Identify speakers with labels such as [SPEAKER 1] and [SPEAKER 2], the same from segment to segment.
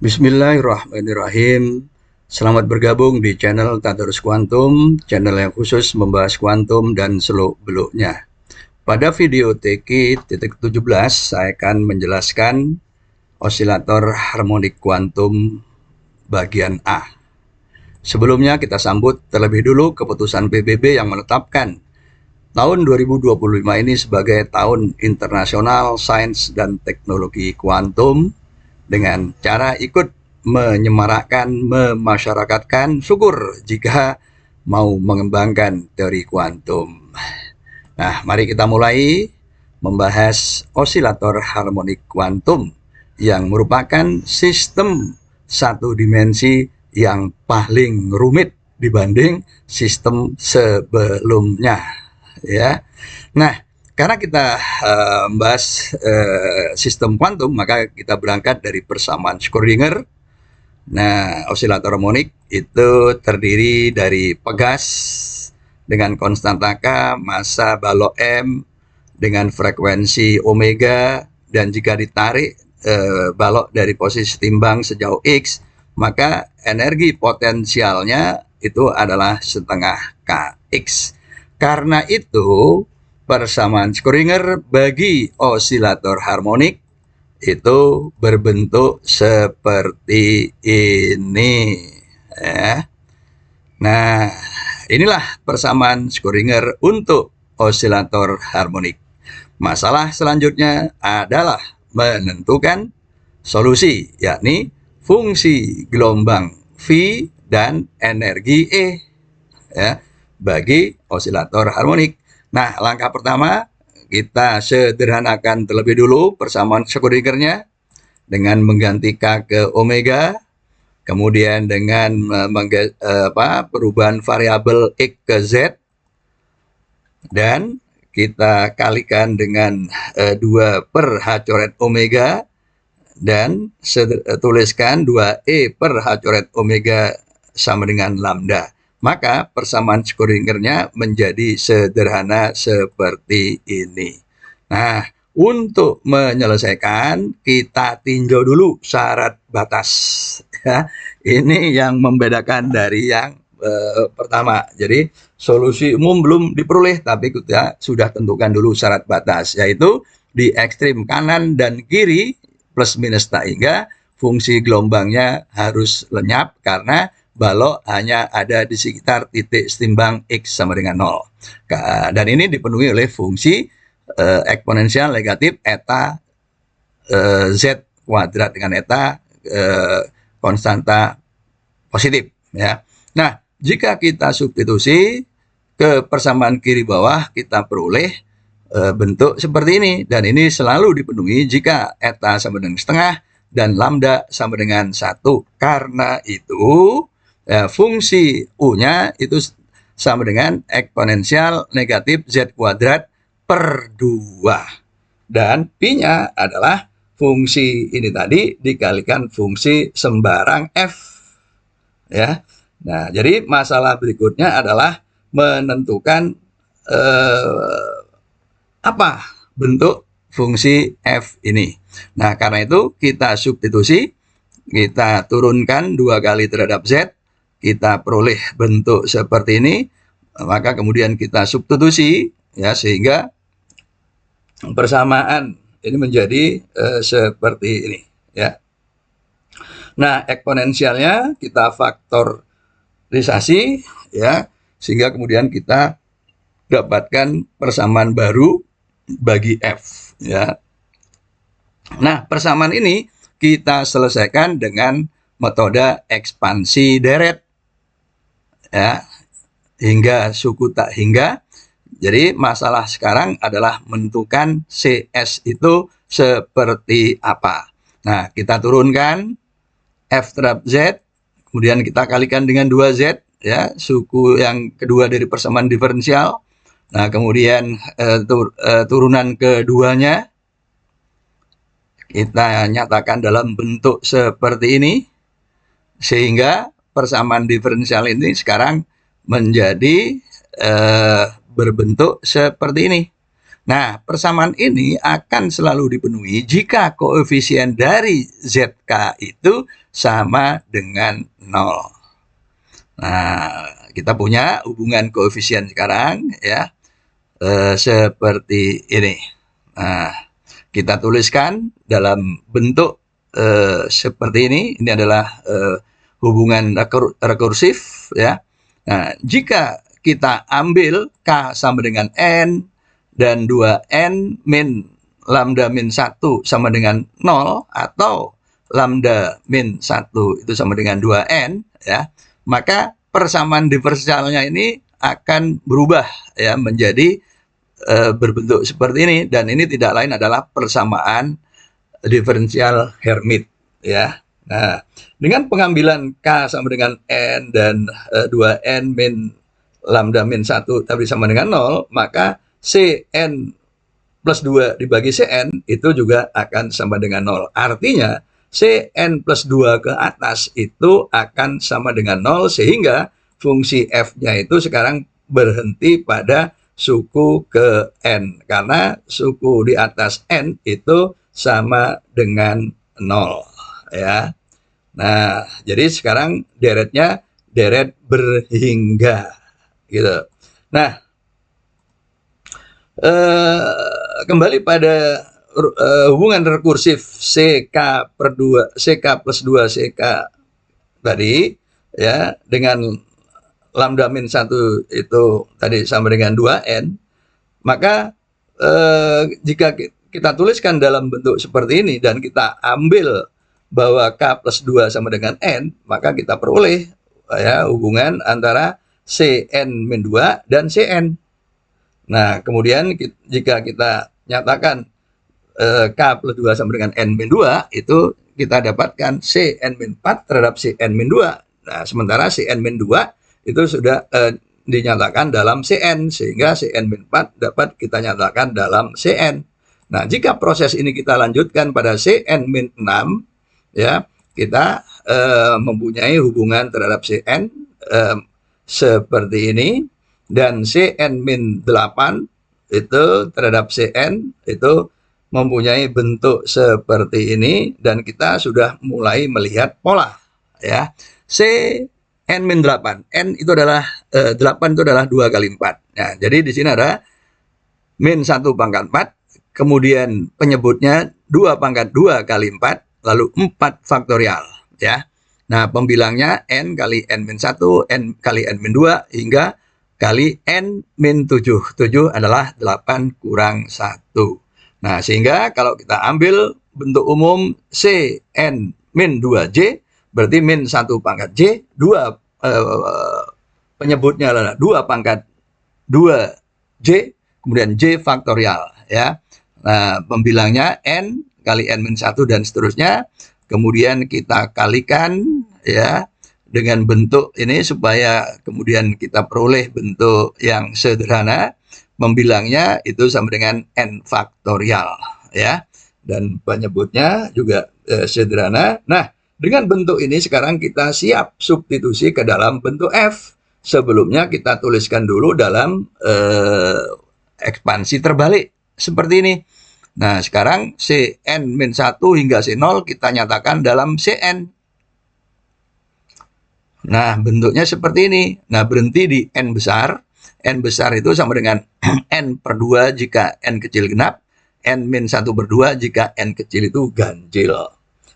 [SPEAKER 1] Bismillahirrahmanirrahim. Selamat bergabung di channel Tadarus Kuantum, channel yang khusus membahas kuantum dan seluk-beluknya. Pada video TK-17, saya akan menjelaskan osilator harmonik kuantum bagian A. Sebelumnya kita sambut terlebih dulu keputusan PBB yang menetapkan tahun 2025 ini sebagai Tahun Internasional Sains dan Teknologi Kuantum dengan cara ikut menyemarakkan, memasyarakatkan, syukur jika mau mengembangkan teori kuantum. Nah, mari kita mulai membahas osilator harmonik kuantum yang merupakan sistem satu dimensi yang paling rumit dibanding sistem sebelumnya, ya. Nah, karena kita membahas sistem kuantum, maka kita berangkat dari persamaan Schrödinger. Nah, osilator harmonik itu terdiri dari pegas dengan konstanta K, massa balok M, dengan frekuensi omega, dan jika ditarik balok dari posisi timbang sejauh X, maka energi potensialnya itu adalah setengah Kx. Karena itu, persamaan Schrödinger bagi osilator harmonik itu berbentuk seperti ini, ya. Nah, inilah persamaan Schrödinger untuk osilator harmonik. Masalah selanjutnya adalah menentukan solusi, yakni fungsi gelombang V dan energi E, ya, bagi osilator harmonik. Nah, langkah pertama kita sederhanakan terlebih dulu persamaan Schrödingernya dengan mengganti K ke omega, kemudian dengan perubahan variabel X ke Z, dan kita kalikan dengan 2 per H coret omega, dan tuliskan 2E per H coret omega sama dengan lambda. Maka persamaan Schrödingernya menjadi sederhana seperti ini. Nah, untuk menyelesaikan, kita tinjau dulu syarat batas. Ya, ini yang membedakan dari yang pertama. Jadi, solusi umum belum diperoleh, tapi kita sudah tentukan dulu syarat batas, yaitu di ekstrim kanan dan kiri plus minus tak hingga, fungsi gelombangnya harus lenyap karena balok hanya ada di sekitar titik setimbang X sama dengan 0. Dan ini dipenuhi oleh fungsi eksponensial negatif eta Z kuadrat dengan eta konstanta positif, ya. Nah, jika kita substitusi ke persamaan kiri bawah, kita peroleh bentuk seperti ini, dan ini selalu dipenuhi jika eta sama dengan setengah dan lambda sama dengan 1. Karena itu fungsi U-nya itu sama dengan eksponensial negatif Z kuadrat per 2. Dan P-nya adalah fungsi ini tadi dikalikan fungsi sembarang F, ya. Nah, jadi masalah berikutnya adalah menentukan apa bentuk fungsi F ini. Nah, karena itu kita substitusi, kita turunkan 2 kali terhadap Z, kita peroleh bentuk seperti ini, maka kemudian kita substitusi, ya, sehingga persamaan ini menjadi seperti ini, ya. Nah, eksponensialnya kita faktorisasi, ya, sehingga kemudian kita dapatkan persamaan baru bagi F, ya. Nah, persamaan ini kita selesaikan dengan metode ekspansi deret, ya, hingga suku tak hingga. Jadi masalah sekarang adalah menentukan CS itu seperti apa. Nah, kita turunkan F terhadap Z, kemudian kita kalikan dengan 2Z, ya, suku yang kedua dari persamaan diferensial. Nah, kemudian turunan keduanya kita nyatakan dalam bentuk seperti ini, sehingga persamaan diferensial ini sekarang menjadi berbentuk seperti ini. Nah, persamaan ini akan selalu dipenuhi jika koefisien dari ZK itu sama dengan 0. Nah, kita punya hubungan koefisien sekarang ya, seperti ini. Nah, kita tuliskan dalam bentuk seperti ini. Ini adalah hubungan rekursif ya. Nah, jika kita ambil K sama dengan N dan 2N min lambda min 1 sama dengan 0 atau lambda min 1 itu sama dengan 2N ya, maka persamaan diferensialnya ini akan berubah ya menjadi berbentuk seperti ini, dan ini tidak lain adalah persamaan diferensial Hermite ya. Nah, dengan pengambilan K sama dengan N dan 2N min lambda min 1 tapi sama dengan 0, maka Cn plus 2 dibagi Cn itu juga akan sama dengan 0. Artinya Cn plus 2 ke atas itu akan sama dengan 0, sehingga fungsi f-nya itu sekarang berhenti pada suku ke n, karena suku di atas n itu sama dengan 0 ya. Nah, jadi sekarang deretnya deret berhingga gitu. Nah, kembali pada hubungan rekursif CK plus 2 CK tadi ya, dengan lambda min 1 itu tadi sama dengan 2N, maka jika kita tuliskan dalam bentuk seperti ini dan kita ambil bahwa K plus 2 sama dengan N, maka kita peroleh ya hubungan antara Cn min 2 dan Cn. Nah, kemudian jika kita nyatakan K plus 2 sama dengan N min 2, itu kita dapatkan Cn min 4 terhadap Cn min 2. Nah, sementara Cn min 2 itu sudah dinyatakan dalam Cn, sehingga Cn min 4 dapat kita nyatakan dalam Cn. Nah, jika proses ini kita lanjutkan pada Cn min 6, ya, kita mempunyai hubungan terhadap Cn seperti ini, dan Cn min 8 itu terhadap Cn itu mempunyai bentuk seperti ini, dan kita sudah mulai melihat pola ya. Cn min 8, n itu adalah 8 itu adalah 2 kali 4. Nah, jadi di sini ada min 1 pangkat 4, kemudian penyebutnya 2 pangkat 2 kali 4, lalu 4 faktorial ya. Nah, pembilangnya n kali n min 1, n kali n min 2, hingga kali n min 7. 7 adalah 8 kurang 1. Nah, sehingga kalau kita ambil bentuk umum Cn min 2J, berarti min 1 pangkat J, 2 penyebutnya adalah 2 pangkat 2J, kemudian J faktorial ya. Nah, pembilangnya n kali n min 1 dan seterusnya. Kemudian kita kalikan ya dengan bentuk ini supaya kemudian kita peroleh bentuk yang sederhana. Membilangnya itu sama dengan n faktorial ya, dan penyebutnya juga sederhana. Nah, dengan bentuk ini sekarang kita siap substitusi ke dalam bentuk f. Sebelumnya kita tuliskan dulu dalam ekspansi terbalik seperti ini. Nah, sekarang Cn min 1 hingga C0 kita nyatakan dalam Cn. Nah, bentuknya seperti ini. Nah, berhenti di n besar. N besar itu sama dengan n per 2 jika n kecil genap, n min 1 per 2 jika n kecil itu ganjil.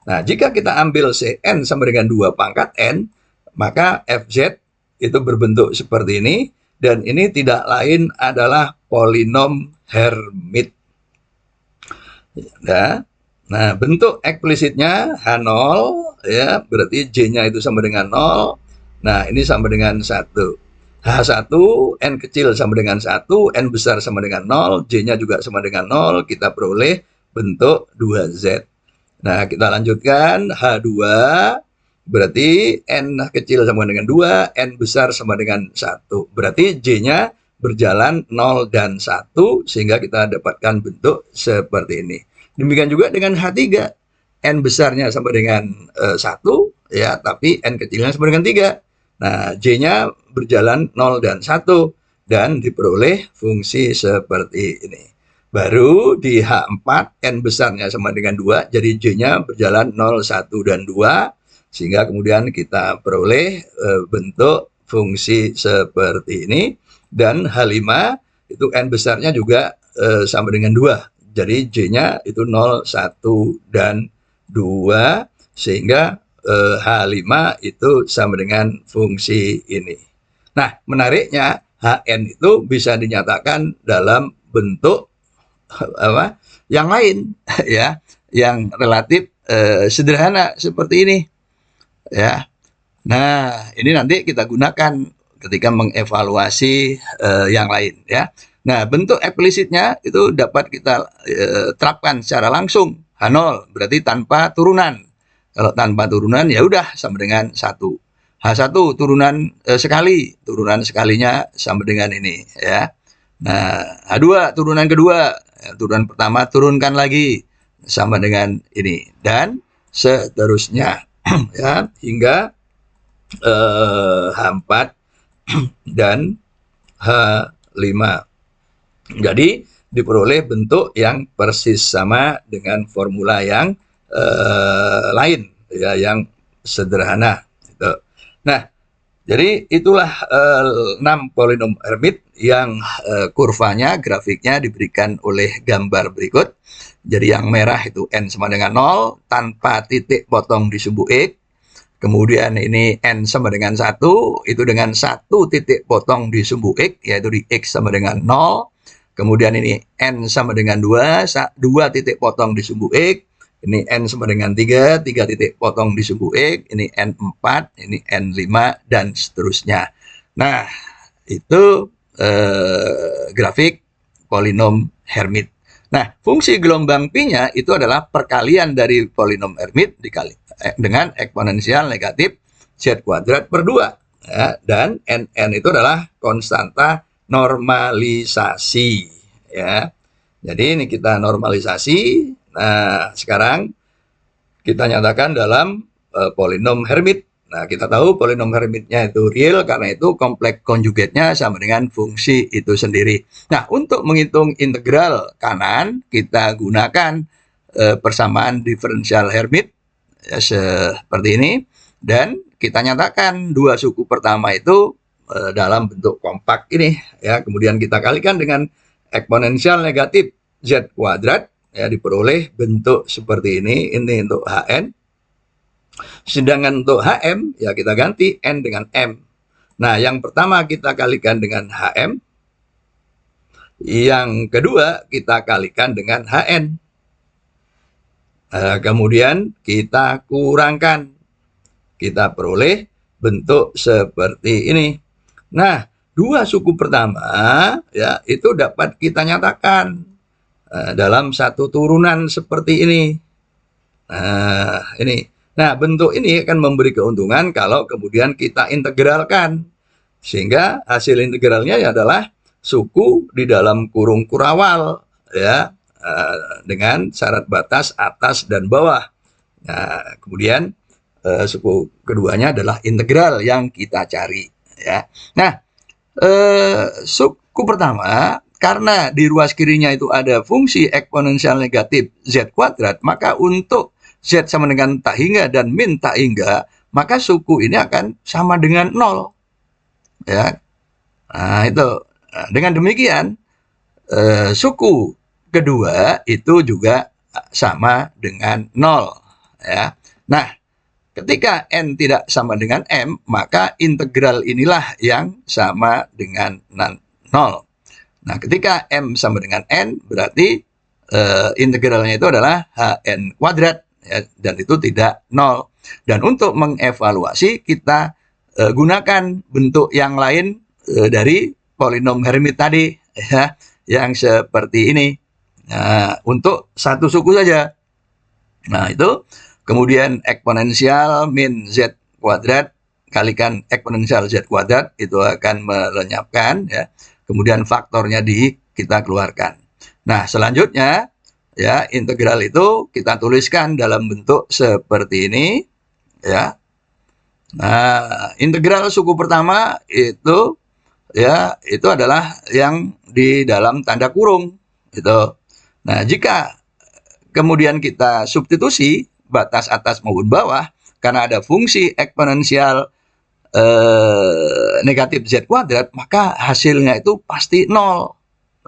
[SPEAKER 1] Nah, jika kita ambil Cn sama dengan 2 pangkat n, maka Fz itu berbentuk seperti ini, dan ini tidak lain adalah polinom Hermite. Ya. Nah, bentuk eksplisitnya H0 ya, berarti J-nya itu sama dengan 0. Nah, ini sama dengan 1. H1, N kecil sama dengan 1, N besar sama dengan 0, J-nya juga sama dengan 0, kita peroleh bentuk 2Z. Nah, kita lanjutkan, H2, berarti N kecil sama dengan 2, N besar sama dengan 1. Berarti J-nya berjalan 0 dan 1, sehingga kita dapatkan bentuk seperti ini. Demikian juga dengan H3, N besarnya sama dengan 1, ya, tapi N kecilnya sama dengan 3. Nah, J-nya berjalan 0 dan 1, dan diperoleh fungsi seperti ini. Baru di H4 N besarnya sama dengan 2, jadi J-nya berjalan 0, 1, dan 2, sehingga kemudian kita peroleh bentuk fungsi seperti ini, dan H5 itu N besarnya juga sama dengan 2, jadi J-nya itu 0, 1, dan 2, sehingga H5 itu sama dengan fungsi ini. Nah, menariknya Hn itu bisa dinyatakan dalam bentuk apa yang lain ya, yang relatif sederhana seperti ini ya. Nah, ini nanti kita gunakan ketika mengevaluasi yang lain ya. Nah, bentuk eksplisitnya itu dapat kita terapkan secara langsung. H0 berarti tanpa turunan. Kalau tanpa turunan ya udah sama dengan 1. H1 turunan sekali, turunan sekalinya sama dengan ini ya. Nah, H2 turunan kedua, turunan pertama turunkan lagi sama dengan ini, dan seterusnya ya, hingga H4 dan H5. Jadi diperoleh bentuk yang persis sama dengan formula yang lain ya, yang sederhana gitu. Nah, jadi itulah 6 polinom Hermit yang kurvanya, grafiknya diberikan oleh gambar berikut. Jadi yang merah itu N sama dengan 0 tanpa titik potong di sumbu X. Kemudian ini N sama dengan 1, itu dengan 1 titik potong di sumbu X, yaitu di X sama dengan 0. Kemudian ini N sama dengan 2, 2 titik potong di sumbu X. Ini N sama dengan 3, 3 titik potong di sumbu X, ini N4, ini N5, dan seterusnya. Nah, itu grafik polinom Hermit. Nah, fungsi gelombang Pi-nya itu adalah perkalian dari polinom Hermit dikali dengan eksponensial negatif Z kuadrat per 2. Ya, dan NN itu adalah konstanta normalisasi. Ya. Jadi ini kita normalisasi. Nah, sekarang kita nyatakan dalam polinom Hermit. Nah, kita tahu polinom Hermitnya itu real, karena itu kompleks konjugatnya sama dengan fungsi itu sendiri. Nah, untuk menghitung integral kanan, kita gunakan persamaan diferensial Hermit ya, seperti ini. Dan kita nyatakan dua suku pertama itu dalam bentuk kompak ini. Ya, kemudian kita kalikan dengan eksponensial negatif Z kuadrat. Ya, diperoleh bentuk seperti ini untuk Hn. Sedangkan untuk Hm, ya kita ganti N dengan M. Nah, yang pertama kita kalikan dengan Hm. Yang kedua kita kalikan dengan Hn. Kemudian kita kurangkan. Kita peroleh bentuk seperti ini. Nah, dua suku pertama ya itu dapat kita nyatakan dalam satu turunan seperti ini. Nah, ini. Nah, bentuk ini akan memberi keuntungan kalau kemudian kita integralkan. Sehingga hasil integralnya adalah suku di dalam kurung kurawal ya, dengan syarat batas atas dan bawah. Nah, kemudian suku keduanya adalah integral yang kita cari ya. Nah, suku pertama, karena di ruas kirinya itu ada fungsi eksponensial negatif Z kuadrat, maka untuk Z sama dengan tak hingga dan min tak hingga, maka suku ini akan sama dengan 0. Ya. Nah, itu. Nah, dengan demikian, suku kedua itu juga sama dengan 0. Ya. Nah, ketika N tidak sama dengan M, maka integral inilah yang sama dengan 0. Nah, ketika M sama dengan N, berarti integralnya itu adalah Hn kuadrat. Ya, dan itu tidak 0. Dan untuk mengevaluasi kita gunakan bentuk yang lain dari polinom Hermit tadi ya, yang seperti ini. Nah, untuk satu suku saja. Nah, itu kemudian eksponensial min Z kuadrat kalikan eksponensial Z kuadrat itu akan melenyapkan ya. Kemudian faktornya kita keluarkan. Nah, selanjutnya ya, integral itu kita tuliskan dalam bentuk seperti ini ya. Nah, integral suku pertama itu ya, itu adalah yang di dalam tanda kurung itu. Nah, jika kemudian kita substitusi batas atas maupun bawah, karena ada fungsi eksponensial negatif Z kuadrat, maka hasilnya itu pasti 0.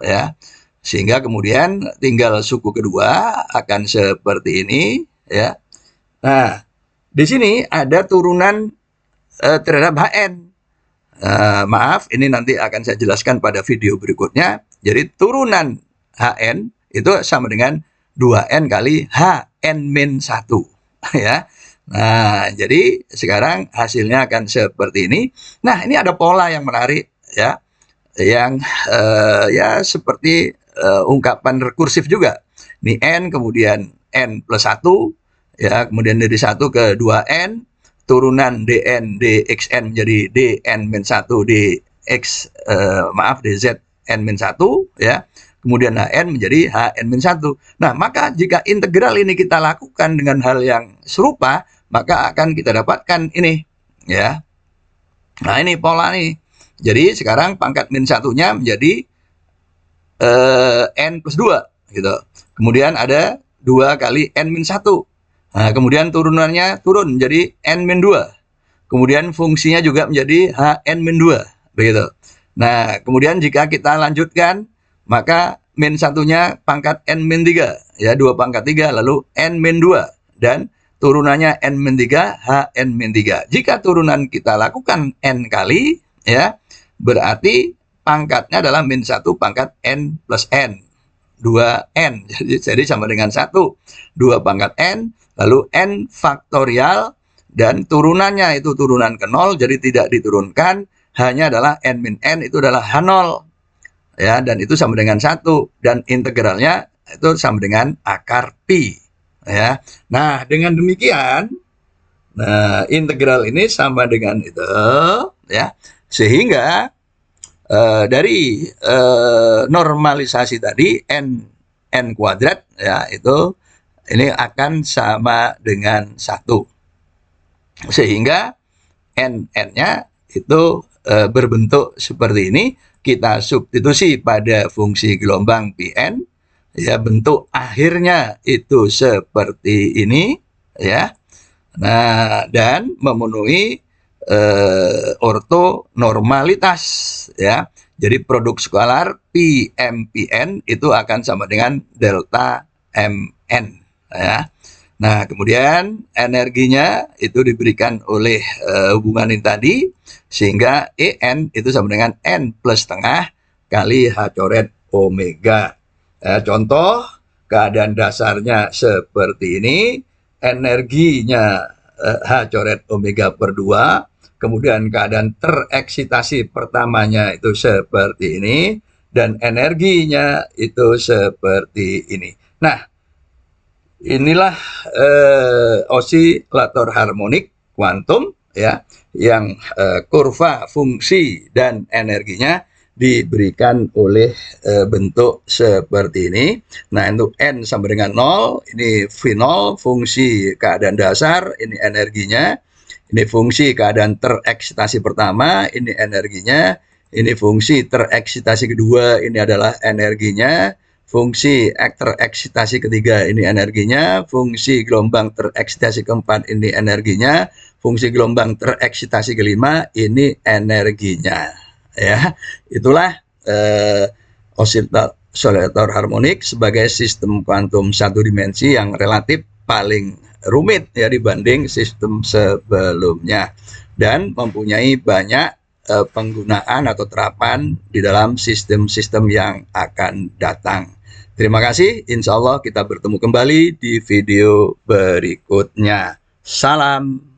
[SPEAKER 1] Ya. Sehingga kemudian tinggal suku kedua akan seperti ini. Ya. Nah, di sini ada turunan terhadap Hn. Maaf, ini nanti akan saya jelaskan pada video berikutnya. Jadi turunan Hn itu sama dengan 2N kali Hn-1. Ya. Nah, jadi sekarang hasilnya akan seperti ini. Nah, ini ada pola yang menarik ya, yang ya seperti ungkapan rekursif juga. Ini N, kemudian N plus 1, ya, kemudian dari 1 ke 2N, turunan Dn dxn menjadi Dn-1 dx, dz n-1, ya. Kemudian Hn menjadi Hn-1. Nah, maka jika integral ini kita lakukan dengan hal yang serupa, maka akan kita dapatkan ini, ya. Nah, ini pola nih. Jadi sekarang pangkat min satunya menjadi n plus 2, gitu. Kemudian ada 2 kali n-1. Nah, kemudian turunannya turun menjadi n-2. Kemudian fungsinya juga menjadi Hn-2, begitu. Nah, kemudian jika kita lanjutkan, maka min satunya pangkat n-3, ya, 2 pangkat 3, lalu n-2, dan turunannya n-3, Hn-3. Jika turunan kita lakukan n kali, ya, berarti pangkatnya adalah min 1 pangkat n plus n, 2n, jadi sama dengan 1, 2 pangkat n, lalu n faktorial, dan turunannya itu turunan ke 0, jadi tidak diturunkan, hanya adalah n min n, itu adalah H0, ya, dan itu sama dengan 1, dan integralnya itu sama dengan akar pi, ya. Nah, dengan demikian, nah, integral ini sama dengan itu, ya, sehingga dari normalisasi tadi n kuadrat, ya, itu ini akan sama dengan 1, sehingga n-nya itu berbentuk seperti ini. Kita substitusi pada fungsi gelombang Pn, ya, bentuk akhirnya itu seperti ini, ya. Nah, dan memenuhi ortonormalitas, ya. Jadi produk skalar Pn itu akan sama dengan delta Mn, ya. Nah, kemudian energinya itu diberikan oleh hubungan ini tadi, sehingga En itu sama dengan N plus setengah kali H coret omega. Contoh, keadaan dasarnya seperti ini, energinya H coret omega per 2, kemudian keadaan tereksitasi pertamanya itu seperti ini, dan energinya itu seperti ini. Nah, inilah osilator harmonik kuantum, ya, yang kurva fungsi dan energinya diberikan oleh bentuk seperti ini. Nah, untuk n sama dengan 0, ini V0 fungsi keadaan dasar, ini energinya. Ini fungsi keadaan tereksitasi pertama, ini energinya. Ini fungsi tereksitasi kedua, ini adalah energinya. Fungsi tereksitasi ketiga, ini energinya. Fungsi gelombang tereksitasi keempat, ini energinya. Fungsi gelombang tereksitasi kelima, ini energinya. Ya, itulah osilator harmonik sebagai sistem kuantum satu dimensi yang relatif paling rumit, ya, dibanding sistem sebelumnya, dan mempunyai banyak penggunaan atau terapan di dalam sistem-sistem yang akan datang. Terima kasih, insya Allah kita bertemu kembali di video berikutnya. Salam.